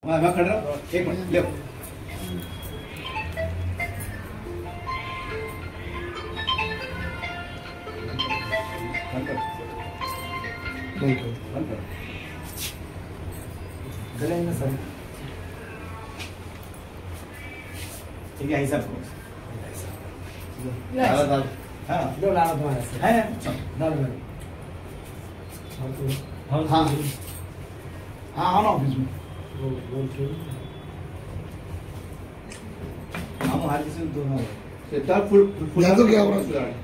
मैं खड़ा रहा, एक मिनट ले ठीक है, ऐसा हाँ दो लाख तुम्हारे से है डाल दो। हाँ हाँ हाँ ना ऑफिस में वो बोल के हम हर किसी को दोनों सेटा फुल याद हो क्या हो रहा है?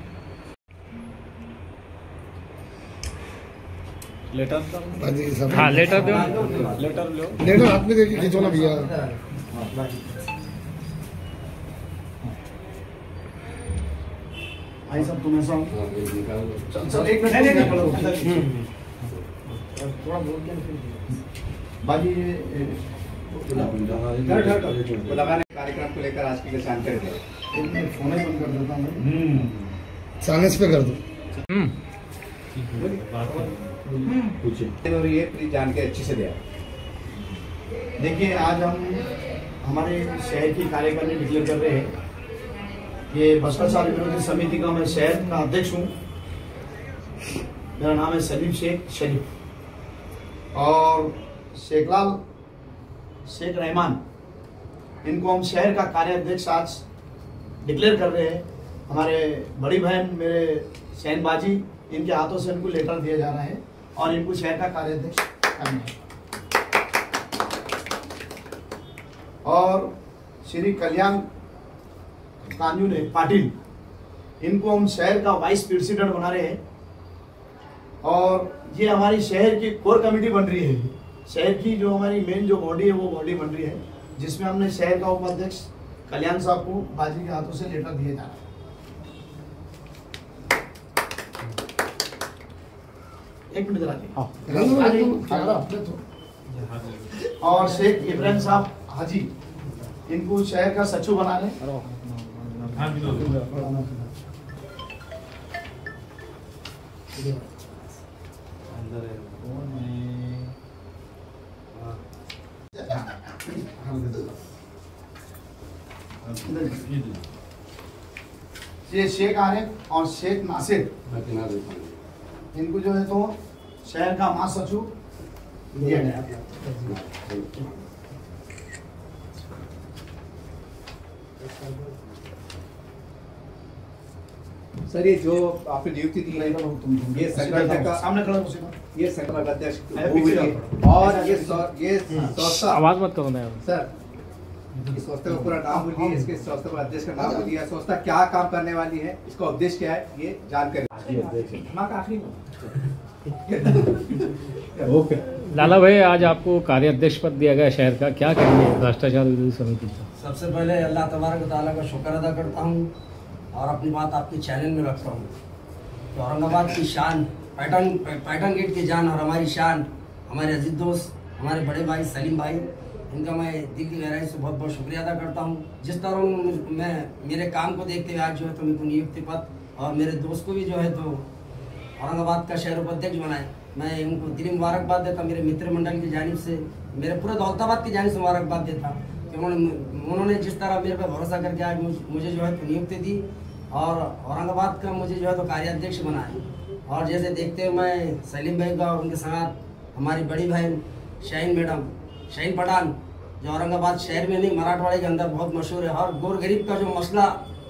लेटर हाँ लेटर दो, लेटर लो लेटर हाथ में देके खींचो ना भैया। आई सब तुम ऐसा चल चल एक मिनट नहीं थोड़ा बोल के बाजी लगाने कार्यक्रम को लेकर आज की जानकारी दे। एक मिनट फोन ही बंद कर देता हूँ। साइलेंस पे कर दो। और ये प्लीज जान के अच्छे से दिया। देखिए आज हम हमारे शहर की कार्यकारिणी डिक्लेयर कर रहे हैं। ये भ्रष्टाचार विरोधी समिति का मैं शहर का अध्यक्ष हूँ। मेरा नाम है सलीम शेख शरीफ और शेखलाल शेख रहमान, इनको हम शहर का कार्याध्यक्ष आज डिक्लेयर कर रहे हैं। हमारे बड़ी बहन मेरे शहन बाजी, इनके हाथों से इनको लेटर दिया जा रहा है और इनको शहर का कार्याध्यक्ष करना है। और श्री कल्याण कांजू ने पाटिल, इनको हम शहर का वाइस प्रेसिडेंट बना रहे हैं। और ये हमारी शहर की कोर कमेटी बन रही है। शहर की जो हमारी मेन जो बॉडी है वो बॉडी बन रही है, जिसमें हमने शहर का उपाध्यक्ष कल्याण साहब को बाजी के हाथों से लेटर दिए जा रहा है। एक मिनट जरा और शेख इब्राहिम साहब हाजी, इनको शहर का सचिव बना रहे। ये शेख आरिफ और शेख नासिर, इनको जो है तो शहर का महासचिव दिया गया। सर ये जो आपने नियुक्ति दी है ये संगठन का सामने खड़ा हो, ये संगठन अध्यक्ष और ये संस्था आवाज मत करो ना सर, इस संस्था का पूरा नाम बोलिए, इसके संस्था का अध्यक्ष का नाम बोलिए, संस्था क्या काम करने वाली है, इसका उद्देश्य क्या है, ये जानकारी। ओके लाला भाई, आज आपको कार्याध्यक्ष पद दिया गया शहर का, क्या करेंगे भ्रष्टाचार विरोधी समिति का? सबसे पहले अल्लाह तबारक व तआला का शुक्र अदा करता हूँ और अपनी बात आपके चैनल में रखता हूँ। तो औरंगाबाद की शान, पैटर्न गेट की जान और हमारी शान, हमारे अजीज दोस्त, हमारे बड़े भाई सलीम भाई, इनका मैं दिल की गहराई से बहुत बहुत शुक्रिया अदा करता हूँ। जिस तरह मैं मेरे काम को देखते हुए आज जो है तो मेरे को नियुक्ति पद और मेरे दोस्त को भी जो है तो औरंगाबाद का शहर उपाध्यक्ष बनाए, मैं उनको दिली मुबारकबाद देता। मेरे मित्र मंडल की जानिब से, मेरे पूरे दौलताबाद की जानिब से मुबारकबाद देता कि उन्होंने जिस तरह मेरे पर भरोसा करके आज मुझे जो है तो नियुक्ति दी और औरंगाबाद का मुझे जो है तो कार्याध्यक्ष बनाया। और जैसे देखते हुए मैं सलीम भाई का और उनके साथ हमारी बड़ी बहन शाहीन मैडम, शाहीन पठान, जो औरंगाबाद शहर में नहीं मराठवाड़े के अंदर बहुत मशहूर है। और गोर गरीब का जो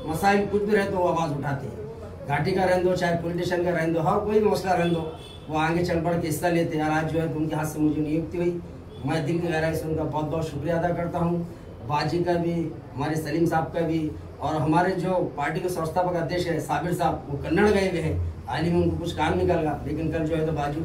मसाइल कुछ भी रहे तो वो आवाज़ उठाते हैं। घाटी का रहने दो, चाहे पॉलिटिशियन का रहने दो, हर कोई मसला रहने दो, वो आगे चल बढ़ के हिस्सा लेते हैं। और आज जो है तो उनके हाथ से मुझे नियुक्ति हुई, मैं दिल की गहराई से उनका बहुत बहुत शुक्रिया अदा करता हूँ। बाजी का भी, हमारे सलीम साहब का भी, और हमारे जो पार्टी के संस्थापक अध्यक्ष है साबिर साहब, वो कन्नड़ गए हुए हैं, हाल ही में उनको कुछ काम निकल गया, लेकिन कल जो है तो बाजी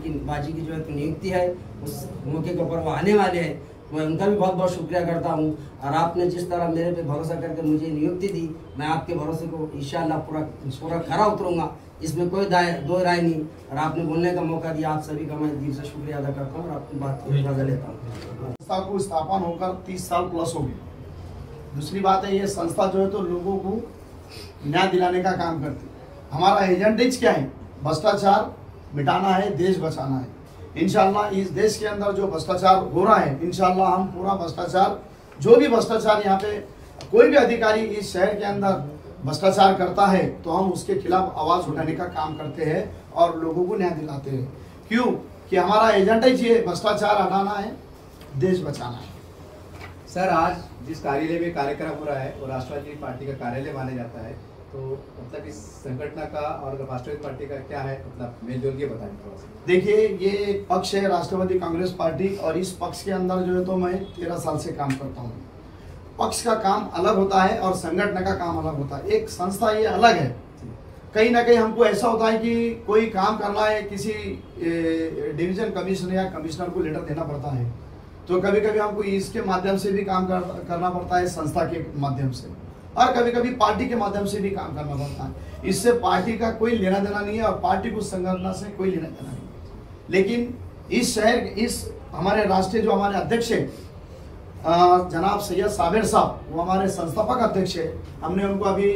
की जो है तो नियुक्ति है, उस मौके के ऊपर वो आने वाले हैं। मैं उनका भी बहुत बहुत शुक्रिया करता हूँ। और आपने जिस तरह मेरे पे भरोसा करके मुझे नियुक्ति दी, मैं आपके भरोसे को इंशाअल्लाह पूरा खरा उतरूंगा, इसमें कोई दो राय नहीं। और आपने बोलने का मौका दिया, आप सभी का मैं दिल से शुक्रिया अदा करता हूँ और आपकी बात को इजाज़त लेता हूँ। संस्था को स्थापन होकर 30 साल प्लस हो गए। दूसरी बात है, ये संस्था जो है तो लोगों को न्याय दिलाने का काम करती है। हमारा एजेंडेज क्या है? भ्रष्टाचार मिटाना है, देश बचाना है। इंशाल्लाह इस देश के अंदर जो भ्रष्टाचार हो रहा है, इंशाल्लाह हम पूरा भ्रष्टाचार, जो भी भ्रष्टाचार यहाँ पे कोई भी अधिकारी इस शहर के अंदर भ्रष्टाचार करता है तो हम उसके खिलाफ आवाज उठाने का काम करते हैं और लोगों को न्याय दिलाते हैं। क्यों कि हमारा एजेंडा ही ये भ्रष्टाचार हटाना है, देश बचाना है। सर, आज जिस कार्यालय में कार्यक्रम हो रहा है वो राष्ट्रवादी पार्टी का कार्यालय माना जाता है, तो मतलब इस संगठन का और राष्ट्रवादी पार्टी का क्या है मतलब मेलजोल, ये बताएं थोड़ा सा। देखिए, ये एक पक्ष है राष्ट्रवादी कांग्रेस पार्टी, और इस पक्ष के अंदर जो है तो मैं 13 साल से काम करता हूँ। पक्ष का काम अलग होता है और संगठन का काम अलग होता है। एक संस्था ये अलग है, कहीं ना कहीं हमको ऐसा होता है कि कोई काम करना है, किसी डिवीजन कमिश्नर या कमिश्नर को लेटर देना पड़ता है, तो कभी कभी हमको इसके माध्यम से भी काम करना पड़ता है, संस्था के माध्यम से, और कभी कभी पार्टी के माध्यम से भी काम करना पड़ता है। इससे पार्टी का कोई लेना देना नहीं है और पार्टी को संगठन से कोई लेना देना नहीं है। लेकिन इस शहर, इस हमारे राष्ट्रीय जो हमारे अध्यक्ष है जनाब सैयद साबिर साहब, वो हमारे संस्थापक अध्यक्ष है। हमने उनको अभी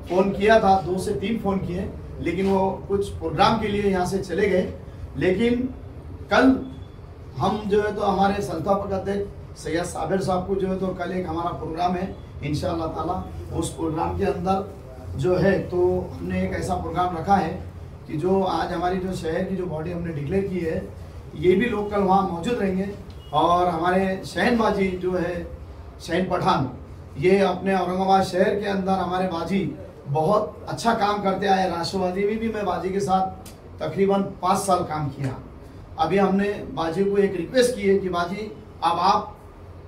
फ़ोन किया था, 2 से 3 फ़ोन किए, लेकिन वो कुछ प्रोग्राम के लिए यहाँ से चले गए। लेकिन कल हम जो है तो हमारे संस्थापक अध्यक्ष सैयद साबिर साहब को जो है तो कल एक हमारा प्रोग्राम है इंशाअल्लाह ताला। उस प्रोग्राम के अंदर जो है तो हमने एक ऐसा प्रोग्राम रखा है कि जो आज हमारी जो शहर की जो बॉडी हमने डिक्लेयर की है, ये भी लोग कल वहाँ मौजूद रहेंगे। और हमारे शहन बाजी जो है शहन पठान, ये अपने औरंगाबाद शहर के अंदर हमारे बाजी बहुत अच्छा काम करते आए। राष्ट्रवादी में भी मैं बाजी के साथ तकरीबन 5 साल काम किया। अभी हमने बाजी को एक रिक्वेस्ट की है कि बाजी अब आप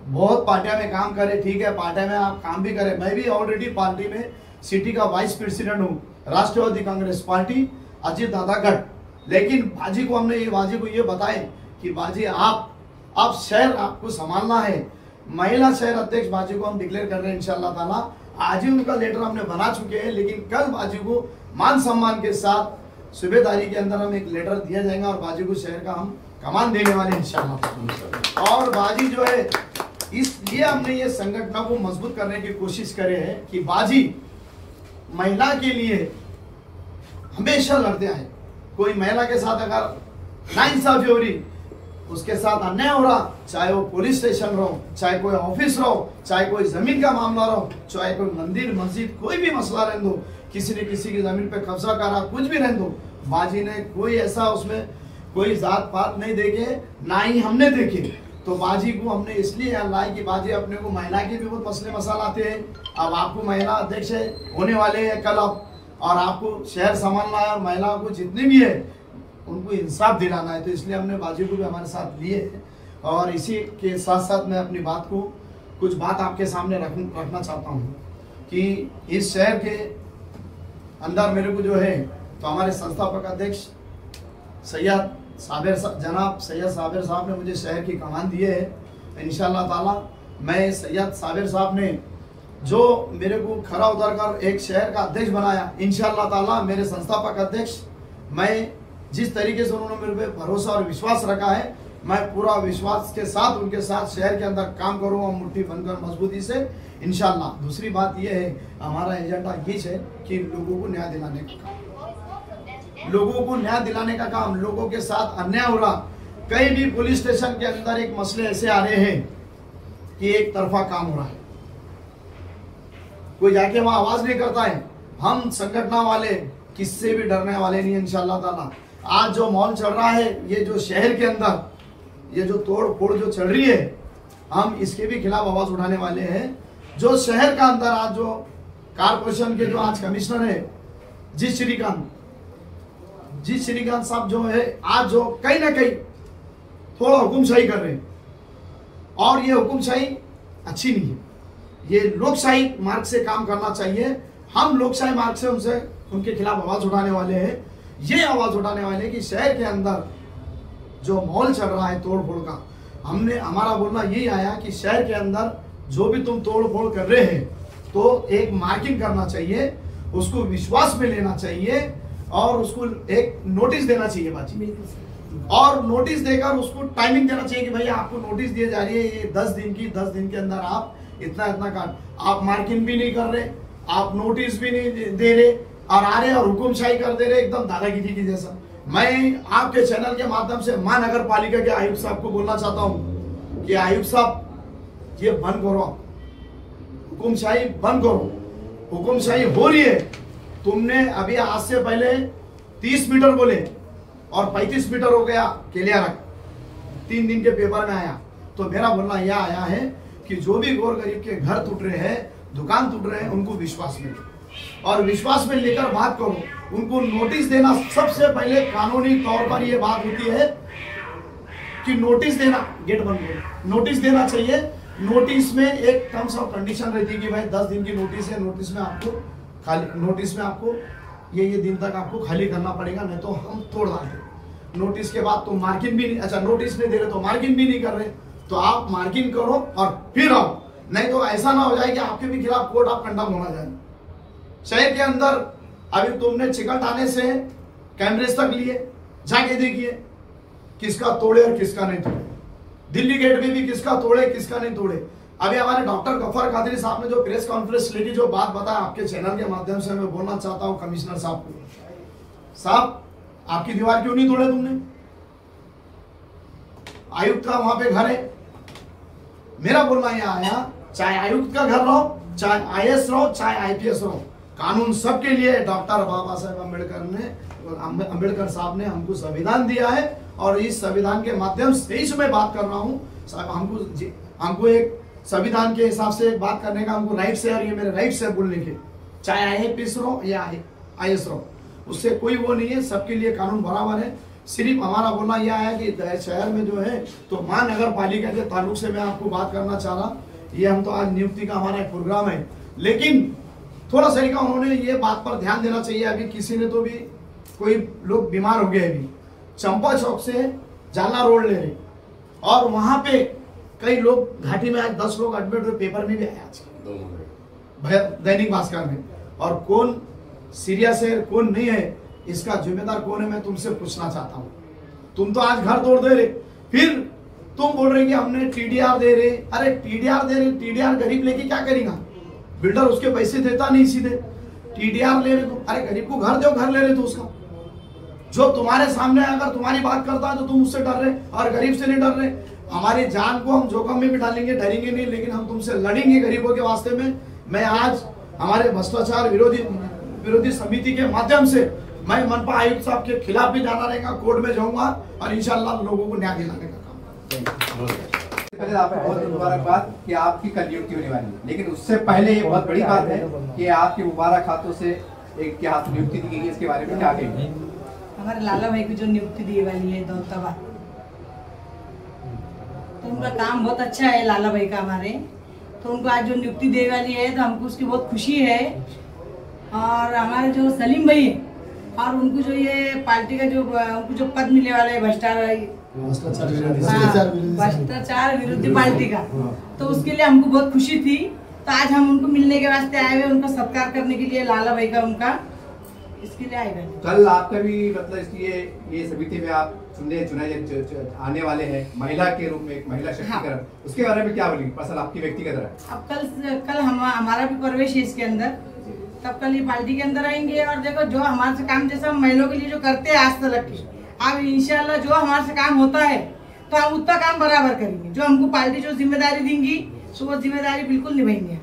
बहुत पार्टियां में काम करें, ठीक है, पार्टियां में आप काम भी करें। मैं भी ऑलरेडी पार्टी में सिटी का वाइस प्रेसिडेंट हूँ, राष्ट्रवादी कांग्रेस पार्टी अजीत दादा गढ़। लेकिन बाजी को हमने बाजी को ये बताए कि बाजी आप शहर आपको संभालना है। महिला शहर अध्यक्ष बाजी को हम डिक्लेयर कर रहे हैं इंशाअल्लाह ताला। आज ही उनका लेटर हमने बना चुके हैं, लेकिन कल बाजी को मान सम्मान के साथ सूबेदारी के अंदर हम एक लेटर दिया जाएगा और बाजी को शहर का हम कमान देने वाले इंशाअल्लाह। और बाजी जो है, इसलिए हमने ये संगठन को मजबूत करने की कोशिश करे है कि बाजी महिला के लिए हमेशा लड़ते आए। कोई महिला के साथ अगर नाइंसाफी हो रही, उसके साथ अन्याय हो रहा, चाहे वो पुलिस स्टेशन रहो, चाहे कोई ऑफिस रहो, चाहे कोई जमीन का मामला रहो, चाहे कोई मंदिर मस्जिद कोई भी मसला रहने दो, किसी ने किसी की जमीन पे कब्जा करा, कुछ भी रहने दो, बाजी ने कोई ऐसा उसमें कोई जात पात नहीं देखे, ना ही हमने देखे। तो बाजी को हमने इसलिए यहाँ लाए कि बाजी अपने को महिला के भी बहुत मसले मसाला आते हैं। अब आपको महिला अध्यक्ष होने वाले हैं कल आप, और आपको शहर संभालना है और महिलाओं को जितने भी है उनको इंसाफ दिलाना है। तो इसलिए हमने बाजी को भी हमारे साथ लिए है। और इसी के साथ साथ मैं अपनी बात को कुछ बात आपके सामने रखना चाहता हूँ कि इस शहर के अंदर मेरे को जो है तो हमारे संस्थापक अध्यक्ष जनाब सैयद साबिर साहब ने मुझे शहर की कमान दी है। इंशाअल्लाह ताला मैं सैयद साबिर साहब ने जो मेरे को खरा उतर कर एक शहर का अध्यक्ष बनाया, इंशाअल्लाह ताला मेरे संस्थापक अध्यक्ष, मैं जिस तरीके से उन्होंने मेरे पे भरोसा और विश्वास रखा है, मैं पूरा विश्वास के साथ उनके साथ शहर के अंदर काम करूँगा मुट्ठी बनकर मजबूती से इंशाअल्लाह। दूसरी बात यह है, हमारा एजेंडा ये है कि लोगों को न्याय दिलाने का काम, लोगों को न्याय दिलाने का काम। लोगों के साथ अन्याय हो रहा, कहीं भी पुलिस स्टेशन के अंदर एक मसले ऐसे आ रहे हैं कि एक तरफा काम हो रहा है, कोई जाके वहां आवाज नहीं करता है। हम संगठन वाले किससे भी डरने वाले नहीं इंशाअल्लाह ताला। आज जो माहौल चल रहा है, ये जो शहर के अंदर ये जो तोड़ फोड़ जो चल रही है, हम इसके भी खिलाफ आवाज उठाने वाले हैं। जो शहर का अंदर आज जो कारपोरेशन के जो आज कमिश्नर है जी श्रीकांत साहब जो है, आज जो कहीं ना कहीं थोड़ा हुकुमशाही कर रहे हैं, और ये हुकुमशाही अच्छी नहीं है। ये लोकशाही मार्ग से काम करना चाहिए। हम लोकशाही मार्ग से उनके खिलाफ आवाज उठाने वाले हैं। ये आवाज उठाने वाले कि शहर के अंदर जो माहौल चल रहा है तोड़ फोड़ का, हमारा बोलना यही आया कि शहर के अंदर जो भी तुम तोड़ फोड़ कर रहे हैं तो एक मार्किंग करना चाहिए, उसको विश्वास में लेना चाहिए और उसको एक नोटिस देना चाहिए बाजी, और नोटिस देकर उसको टाइमिंग देना चाहिए कि भाई आपको नोटिस दिए जा रही है ये 10 दिन की, 10 दिन के अंदर आप इतना काट, आप मार्किंग भी नहीं कर रहे, आप नोटिस भी नहीं दे रहे और आ रहे और हुकुमशाही कर दे रहे एकदम दादागिरी की जैसा। मैं आपके चैनल के माध्यम से महानगर पालिका के आयुक्त साहब को बोलना चाहता हूं कि आयुक्त साहब ये बंद करो, हुकुमशाही बंद करो। हुकुमशाही हो रही है। तुमने अभी आज से पहले 30 मीटर बोले और 35 मीटर हो गया केलियारक, 3 दिन के पेपर में आया। तो मेरा बोलना यह आया है कि जो भी गौर गरीब के घर टूट रहे हैं, दुकान टूट रहे हैं, उनको विश्वास मिले और विश्वास में लेकर बात करो। उनको नोटिस देना, सबसे पहले कानूनी तौर पर यह बात होती है कि नोटिस देना, गेट बंद करो, नोटिस देना चाहिए। नोटिस में एक टर्म्स ऑफ कंडीशन रहती है कि भाई 10 दिन की नोटिस है, नोटिस में आपको खाली, नोटिस में आपको ये दिन तक आपको खाली करना पड़ेगा, नहीं तो हम तोड़ डालते। नोटिस के बाद तो मार्किंग भी नहीं, अच्छा नोटिस नहीं दे रहे तो मार्किंग भी नहीं कर रहे, तो आप मार्किंग करो और फिर आओ, नहीं तो ऐसा ना हो जाए कि आपके भी खिलाफ कोर्ट ऑफ कंडम होना जाए। शहर के अंदर अभी तुमने चिकन थाने से कैमरेज तक लिए, जाके देखिए किसका तोड़े और किसका नहीं तोड़े। दिल्ली गेट में भी किसका तोड़े किसका नहीं तोड़े। अभी हमारे डॉक्टर गफर कादरी साहब ने जो प्रेस कॉन्फ्रेंस ली, जो बात बताया आपके चैनल के माध्यम से मैं बोलना चाहता हूं कमिश्नर साहब को, साहब आपकी दीवार क्यों नहीं तोड़े तुमने? आयुक्त का वहां पे घर है। मेरा बोलना यह आया, चाहे आयुक्त का घर रहो, चाहे आईएएस रहो, चाहे आईपीएस रहो, कानून सबके लिए। डॉक्टर बाबा साहेब अम्बेडकर साहब ने हमको संविधान दिया है और इस संविधान के माध्यम से ही मैं बात कर रहा हूँ। हमको एक संविधान के हिसाब से बात करने का हमको राइट है और ये मेरे राइट है बोलने के, चाहे आईपीएस रहो या आईएएस रहो, उससे कोई वो नहीं है, सबके लिए कानून बराबर है। सिर्फ हमारा बोलना यह है कि शहर में जो है तो महानगर पालिका के ताल्लुक से मैं आपको बात करना चाह रहा, ये हम तो आज नियुक्ति का हमारा एक प्रोग्राम है, लेकिन थोड़ा सा उन्होंने ये बात पर ध्यान देना चाहिए। अभी किसी ने तो भी कोई लोग बीमार हो गए, अभी चंपा चौक से जालना रोड ले रहे और वहां पे कई लोग घाटी में, आज 10 लोग एडमिट हुए, पेपर में भी आया आज दैनिक भास्कर में। और कौन सीरियस है कौन नहीं है, इसका जिम्मेदार कौन है, मैं तुमसे पूछना चाहता हूँ। तुम तो आज घर तोड़ दे रहे, फिर तुम बोल रहे कि हमने टीडीआर दे रहे। अरे टीडीआर दे रहे, टीडीआर गरीब लेके क्या करेगा? बिल्डर उसके पैसे देता नहीं सीधे, टीडीआर ले रहे तुम। अरे गरीब को घर दो, घर ले रहे तो उसका जो तुम्हारे सामने अगर तुम्हारी बात करता है तो तुम उससे डर रहे और गरीब से नहीं डर रहे। हमारी जान को हम जोखिम में भी डालेंगे, डरेंगे नहीं, लेकिन हम तुमसे लड़ेंगे गरीबों के वास्ते में। मैं आज हमारे भ्रष्टाचार विरोधी समिति के माध्यम से मैं मनपा आयुक्त साहब के खिलाफ भी जाना रहेगा, कोर्ट में जाऊंगा और इंशाल्लाह लोगों को न्याय दिलाने का काम। पहले आपको बहुत मुबारकबाद कि आपकी कल नियुक्ति होने वाली है, लेकिन उससे पहले ये बहुत बड़ी बात है कि आपके मुबारक हाथों से एक क्या नियुक्ति दी गई, इसके बारे में क्या कहेंगे? हमारे लाला भाई की जो नियुक्ति दी वाली है दौलताबाद, तो उनका काम बहुत अच्छा है लाला भाई का हमारे, तो उनको आज जो नियुक्ति दे वाली है तो हमको उसकी बहुत खुशी है। और हमारे जो सलीम भाई है और उनको जो ये पार्टी का जो उनको जो पद मिलने वाला है भ्रष्टाचार विरोधी पार्टी का, तो उसके लिए हमको बहुत खुशी थी। तो आज हम उनको मिलने के वास्ते आए हुए, उनका सत्कार करने के लिए लाला भाई का उनका इसके लिए आए हुए। कल आपका भी मतलब इसलिए ये समिति में आप चुने आने वाले हैं महिला के रूप में, एक महिला शक्तिकरण, हाँ। उसके बारे में क्या बोलेंगे? पर्सनल आपकी व्यक्तिगत राय। अब कल हमारा भी प्रवेश है इसके अंदर, तब कल ये पार्टी के अंदर आएंगे और देखो जो हमारे से काम जैसा हम महिलाओं के लिए जो करते हैं आज तक की, अब इंशाल्लाह जो हमारे से काम होता है तो हम उतना काम बराबर करेंगे। जो हमको पार्टी जो जिम्मेदारी देंगी तो वो जिम्मेदारी बिल्कुल निभाएंगे।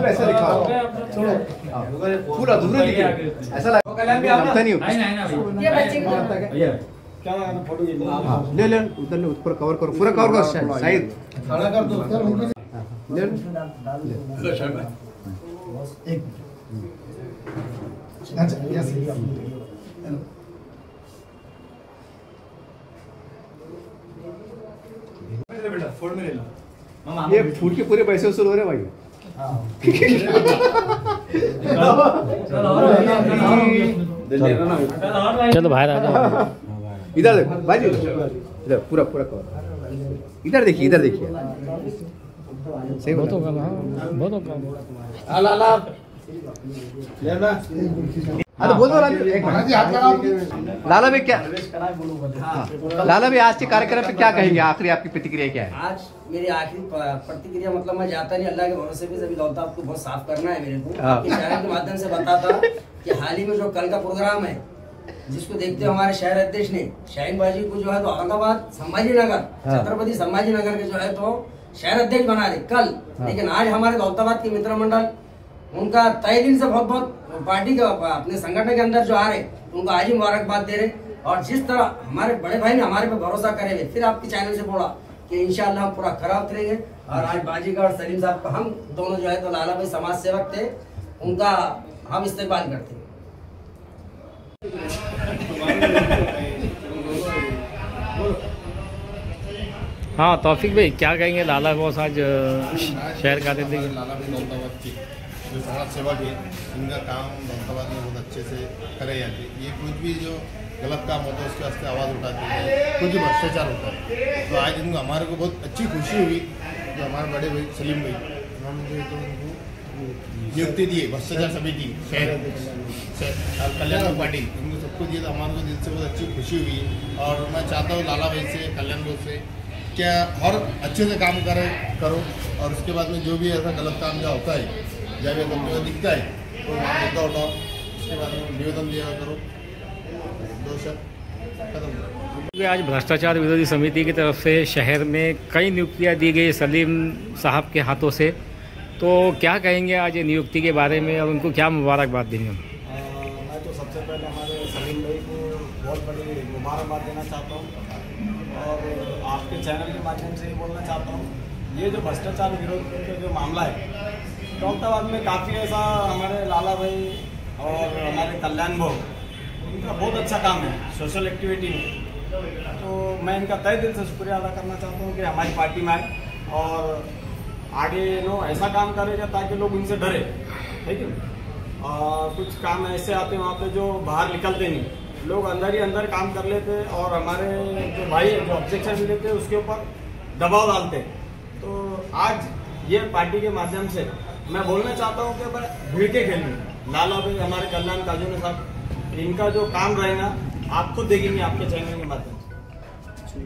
ऐसा लिखा पूरा दूर ऐसा लगता नहीं ये बच्चे फोटो ले ले उधर ले ऊपर कवर करो, पूरा कवर करो साइड खड़ा कर दो ले एक अच्छा यस फोड़ में ले लो। ये फूड के पूरे पैसे वसूल हो रहे भाई। चलो बाहर आ जाओ। इधर देखो भाई, इधर पूरा पूरा कवर, इधर देखिए, इधर देखिए, सही बहुत होगा, बहुत होगा। अरे बोलो लाला जी, हाथ लगाओ। लाला भाई क्या लाला भाई आज के कार्यक्रम पे क्या कहेंगे, आखिरी आपकी प्रतिक्रिया क्या है? आज मेरी आखिरी प्रतिक्रिया मतलब मैं जाता नहीं, अल्लाह के भरोसे पे सभी दौलत आपको बहुत साफ करना है मेरे को। आपके चैनल के माध्यम से बताता कि हाल ही में जो कल का प्रोग्राम है जिसको देखते हुए हमारे शहर अध्यक्ष ने शाहीन बाजी को जो है तो औरंगाबाद संभाजी नगर छत्रपति संभाजी नगर के जो है तो शहर अध्यक्ष बना रहे कल। लेकिन आज हमारे दौलताबाद के मित्र मंडल उनका तय दिल से बहुत बहुत पार्टी के अपने संगठन के अंदर जो आ रहे उनको आज ही मुबारकबाद दे रहे। और जिस तरह हमारे बड़े भाई ने हमारे पे भरोसा करे हुए फिर आपके चैनल से बोला कि इंशाल्लाह हम पूरा खरा उतरेंगे। और आज बाजीगर और सलीम साहब का हम दोनों जो है तो लाला भाई समाज सेवक थे, उनका हम इस्तेमाल करते हैं। हाँ तौफीक भाई क्या कहेंगे, लाला बॉस आज शहर का देते हैं। लाला भाई दौलताबाद की जो समाज सेवक है, इनका काम दौलताबाद में बहुत अच्छे से करे जाते। ये कुछ भी जो गलत काम होता है उसके वास्ते आवाज़ उठाते हैं, कुछ भी भ्रष्टाचार होता है। तो आज इनको हमारे को बहुत अच्छी खुशी हुई जो हमारे बड़े भाई सलीम भाई उन्होंने जो तो उनको नियुक्ति दिए भ्रष्टाचार समिति शहर कल्याण पार्टी, इनको सबको दिए तो हमारे को दिल से बहुत अच्छी खुशी हुई। और मैं चाहता हूँ लाला भाई से, कल्याण भाई से क्या और अच्छे से काम करो और उसके बाद में जो भी ऐसा गलत काम जो होता है जब ये कंपनी में दिखता है तो वहाँ मुद्दा उठाओ, उसके बाद में निवेदन दिया करो, दो शब्द खत्म। आज भ्रष्टाचार विरोधी समिति की तरफ से शहर में कई नियुक्तियां दी गई सलीम साहब के हाथों से, तो क्या कहेंगे आज ये नियुक्ति के बारे में और उनको क्या मुबारकबाद देंगे? मैं तो सबसे पहले हमारे सलीम भाई को बहुत बड़ी मुबारकबाद देना चाहता हूँ और आपके चैनल के माध्यम से ये बोलना चाहता हूँ, ये जो भ्रष्टाचार विरोध का जो मामला है दौलताबाद में काफ़ी ऐसा हमारे लाला भाई और हमारे कल्याण भाई इनका बहुत अच्छा काम है सोशल एक्टिविटी में। तो मैं इनका तहे दिल से शुक्रिया अदा करना चाहता हूँ कि हमारी पार्टी में आए और आगे ऐसा काम करेगा ताकि लोग इनसे डरे, ठीक है। कुछ काम ऐसे आते हैं वहाँ पे जो बाहर निकलते नहीं, लोग अंदर ही अंदर काम कर लेते और हमारे जो भाई जो ऑब्जेक्शन भी लेते उसके ऊपर दबाव डालते। तो आज ये पार्टी के माध्यम से मैं बोलना चाहता हूँ कि भीड़ के खेल में लाला भाई हमारे कल्याण काजूने साहब इनका जो काम रहेगा आप खुद देखेंगे आपके चैनल के माध्यम से।